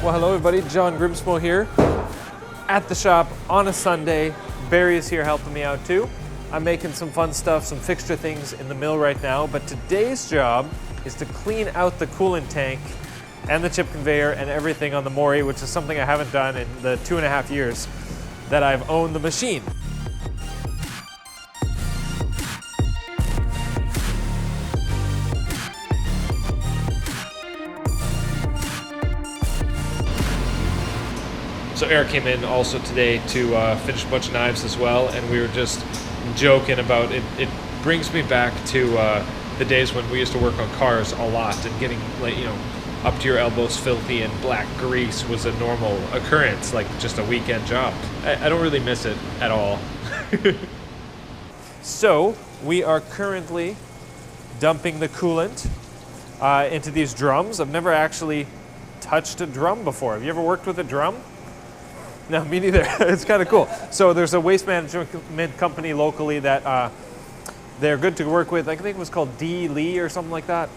Well, hello everybody, John Grimsmo here at the shop on a Sunday. Barry is here helping me out too. I'm making some fun stuff, some fixture things in the mill right now, but today's job is to clean out the coolant tank and the chip conveyor and everything on the Mori, which is something I haven't done in the 2.5 years that I've owned the machine. So Eric came in also today to finish a bunch of knives as well, and we were just joking about it. It brings me back to the days when we used to work on cars a lot, and getting, like, you know, up to your elbows filthy and black grease was a normal occurrence, like just a weekend job. I don't really miss it at all. So we are currently dumping the coolant into these drums. I've never actually touched a drum before. Have you ever worked with a drum? No, me neither. It's kind of cool. So there's a waste management company locally that they're good to work with. I think it was called D. Lee or something like that.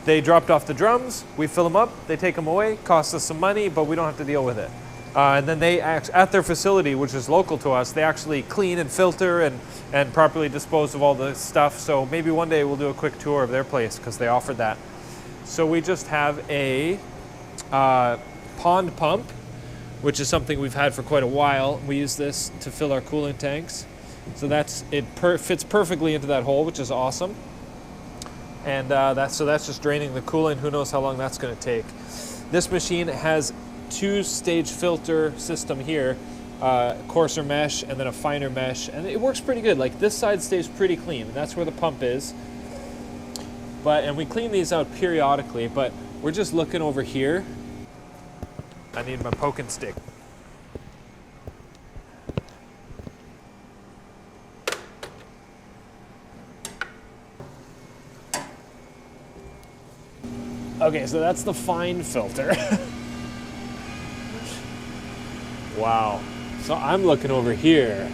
They dropped off the drums, we fill them up, they take them away, costs us some money, but we don't have to deal with it. And then they, at their facility, which is local to us, they actually clean and filter and properly dispose of all the stuff. So maybe one day we'll do a quick tour of their place because they offered that. So we just have a pond pump, which is something we've had for quite a while. We use this to fill our coolant tanks. So it fits perfectly into that hole, which is awesome. And that's just draining the coolant. Who knows how long that's going to take. This machine has 2-stage filter system here, coarser mesh and then a finer mesh, and it works pretty good. Like, this side stays pretty clean, and that's where the pump is. And we clean these out periodically, but we're just looking over here. I need my poking stick. Okay, so that's the fine filter. Wow. So I'm looking over here.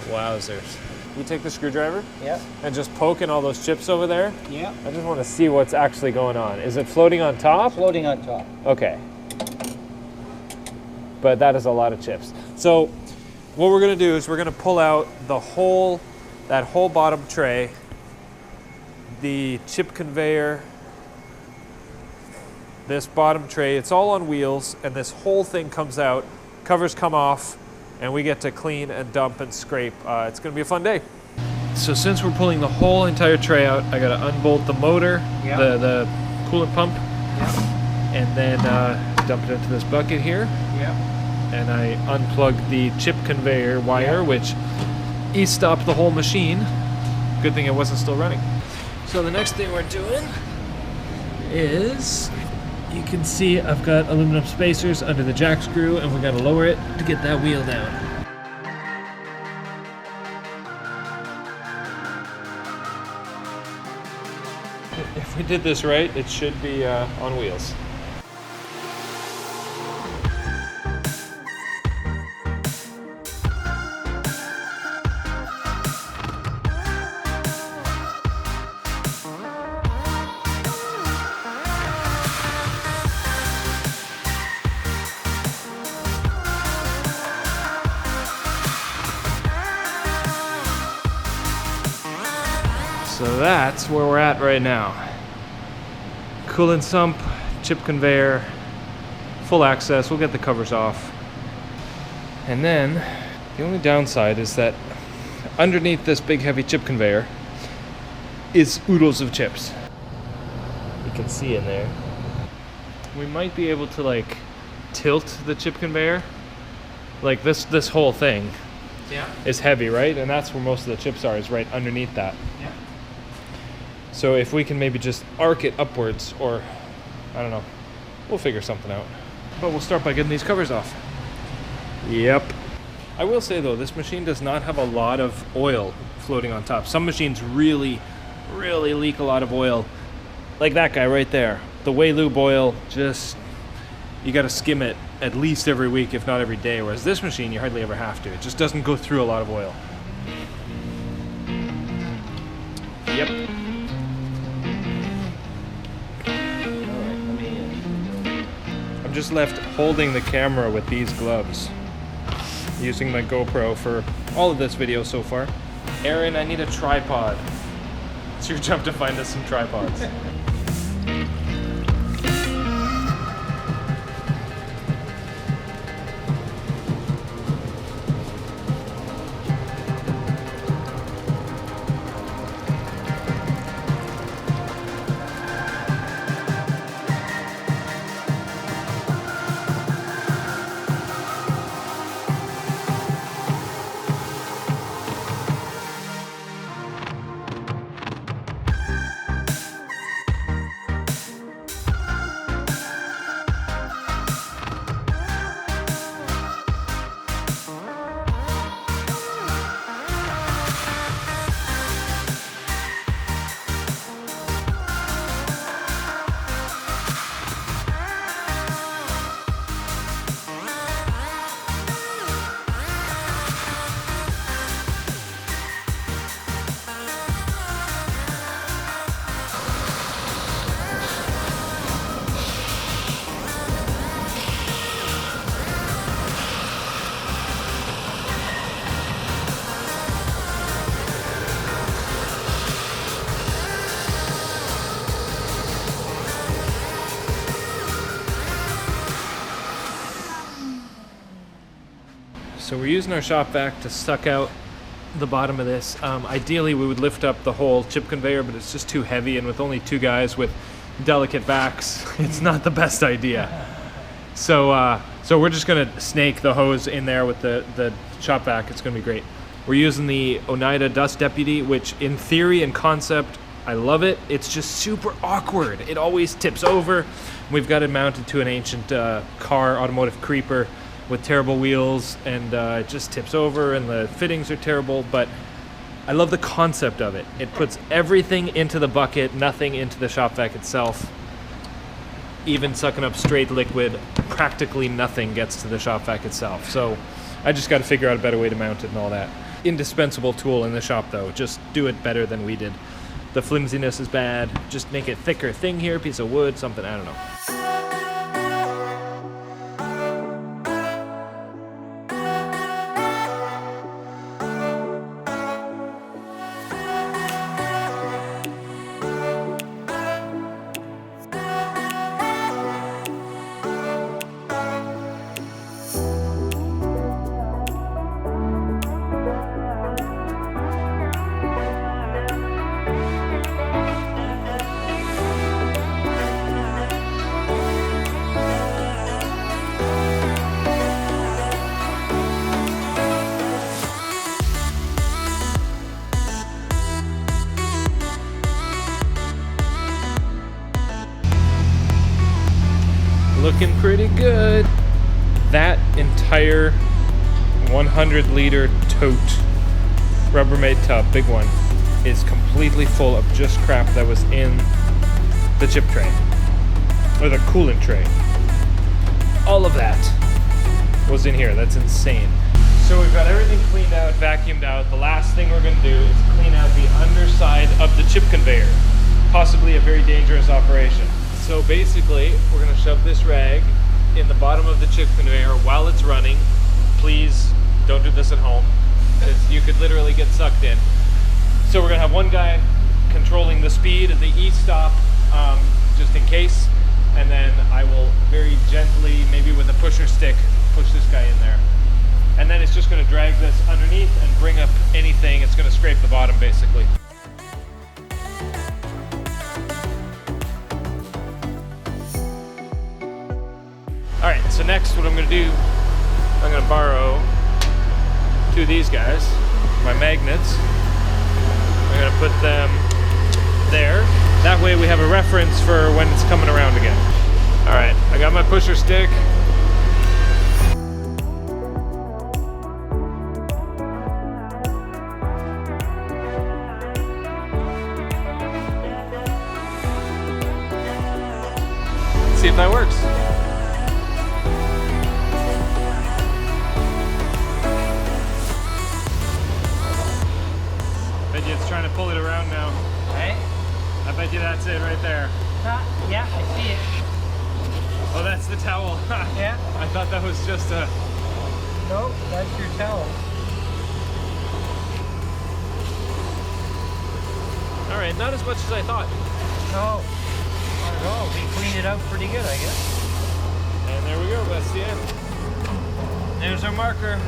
Wowzers. You take the screwdriver? Yeah. And just poke in all those chips over there? Yeah. I just want to see what's actually going on. Is it floating on top? Floating on top. Okay. But that is a lot of chips. So what we're going to do is we're going to pull out that whole bottom tray, the chip conveyor, this bottom tray. It's all on wheels, and this whole thing comes out, covers come off, and we get to clean and dump and scrape. It's going to be a fun day. So since we're pulling the whole entire tray out, I got to unbolt the motor, the coolant pump, and then dump it into this bucket here. And I unplugged the chip conveyor wire, which e-stopped the whole machine. Good thing it wasn't still running. So the next thing we're doing is, you can see I've got aluminum spacers under the jack screw, and we got to lower it to get that wheel down. If we did this right, it should be on wheels. So that's where we're at right now. Coolant sump, chip conveyor, full access. We'll get the covers off. And then the only downside is that underneath this big heavy chip conveyor is oodles of chips. You can see in there. We might be able to, like, tilt the chip conveyor. Like, this whole thing is heavy, right? And that's where most of the chips are, is right underneath that. Yeah. So if we can maybe just arc it upwards, or I don't know, we'll figure something out. But we'll start by getting these covers off. Yep. I will say though, this machine does not have a lot of oil floating on top. Some machines really leak a lot of oil. Like that guy right there. The Whey Lube oil, just, you gotta skim it at least every week, if not every day. Whereas this machine, you hardly ever have to. It just doesn't go through a lot of oil. Yep. I'm just left holding the camera with these gloves, using my GoPro for all of this video so far. Aaron, I need a tripod. It's your job to find us some tripods. So we're using our shop vac to suck out the bottom of this. Ideally we would lift up the whole chip conveyor, but it's just too heavy, and with only 2 guys with delicate backs, it's not the best idea. So we're just gonna snake the hose in there with the shop vac. It's gonna be great. We're using the Oneida Dust Deputy, which in theory and concept, I love it. It's just super awkward. It always tips over. We've got it mounted to an ancient car automotive creeper with terrible wheels, and it just tips over, and the fittings are terrible, but I love the concept of it. It puts everything into the bucket, nothing into the shop vac itself. Even sucking up straight liquid, practically nothing gets to the shop vac itself. So I just got to figure out a better way to mount it and all that. Indispensable tool in the shop though, just do it better than we did. The flimsiness is bad, just make it thicker thing here, piece of wood, something, I don't know. Looking pretty good. That entire 100-liter tote Rubbermaid tub, big one, is completely full of just crap that was in the chip tray, or the coolant tray. All of that was in here. That's insane. So we've got everything cleaned out, vacuumed out. The last thing we're gonna do is clean out the underside of the chip conveyor. Possibly a very dangerous operation. So basically, we're gonna shove this rag in the bottom of the chip conveyor while it's running. Please don't do this at home, because you could literally get sucked in. So we're gonna have one guy controlling the speed of the e-stop, just in case, and then I will very gently, maybe with a pusher stick, push this guy in there. And then it's just gonna drag this underneath and bring up anything. It's gonna scrape the bottom, basically. All right, so next what I'm gonna do, I'm gonna borrow 2 of these guys, my magnets. I'm gonna put them there. That way we have a reference for when it's coming around again. All right, I got my pusher stick. Let's see if that works. It's trying to pull it around now. Right? I bet you that's it right there. Yeah, I see it. Oh, that's the towel. Yeah. I thought that was just a... No, that's your towel. All right, not as much as I thought. No, not at all. We cleaned it out pretty good, I guess. And there we go, that's the end. There's our marker.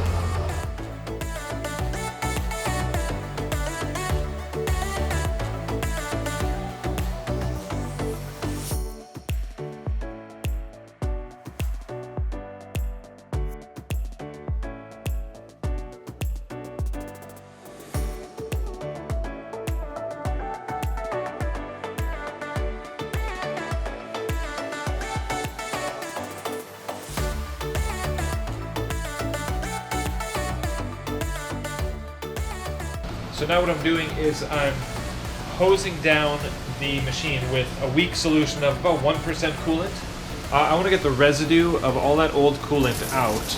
So now what I'm doing is I'm hosing down the machine with a weak solution of about 1% coolant. I want to get the residue of all that old coolant out.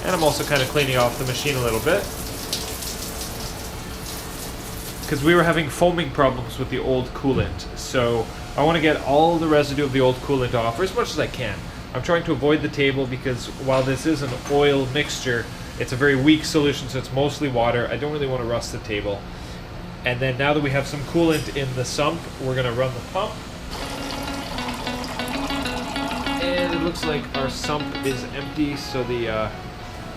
And I'm also kind of cleaning off the machine a little bit, because we were having foaming problems with the old coolant. So I want to get all the residue of the old coolant off, or as much as I can. I'm trying to avoid the table because while this is an oil mixture, it's a very weak solution, so it's mostly water. I don't really want to rust the table. And then now that we have some coolant in the sump, we're going to run the pump. And it looks like our sump is empty, so the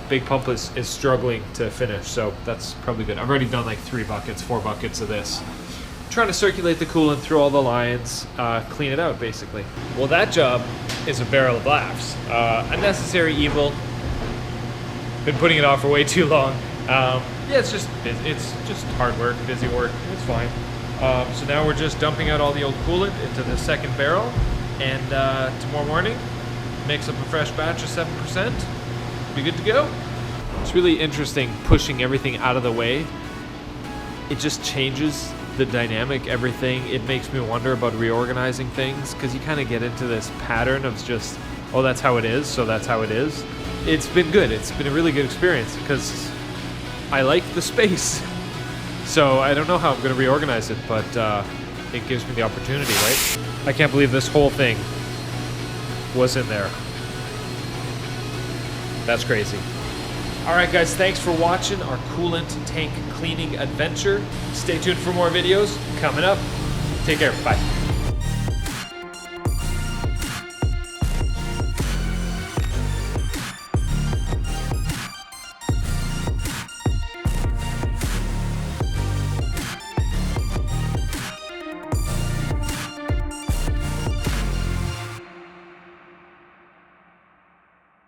big pump is struggling to finish, so that's probably good. I've already done like 4 buckets of this. Trying to circulate the coolant through all the lines, clean it out basically. Well, that job is a barrel of laughs. A necessary evil. Been putting it off for way too long. Yeah, it's just hard work, busy work. It's fine. So now we're just dumping out all the old coolant into the second barrel, and tomorrow morning, mix up a fresh batch of 7%. Be good to go. It's really interesting pushing everything out of the way. It just changes the dynamic, everything. It makes me wonder about reorganizing things, because you kind of get into this pattern of just, oh, that's how it is, so that's how it is. It's been good. It's been a really good experience because I like the space. So I don't know how I'm going to reorganize it, but it gives me the opportunity, right? I can't believe this whole thing was in there. That's crazy. All right, guys, thanks for watching our coolant tank cleaning adventure. Stay tuned for more videos coming up. Take care. Bye.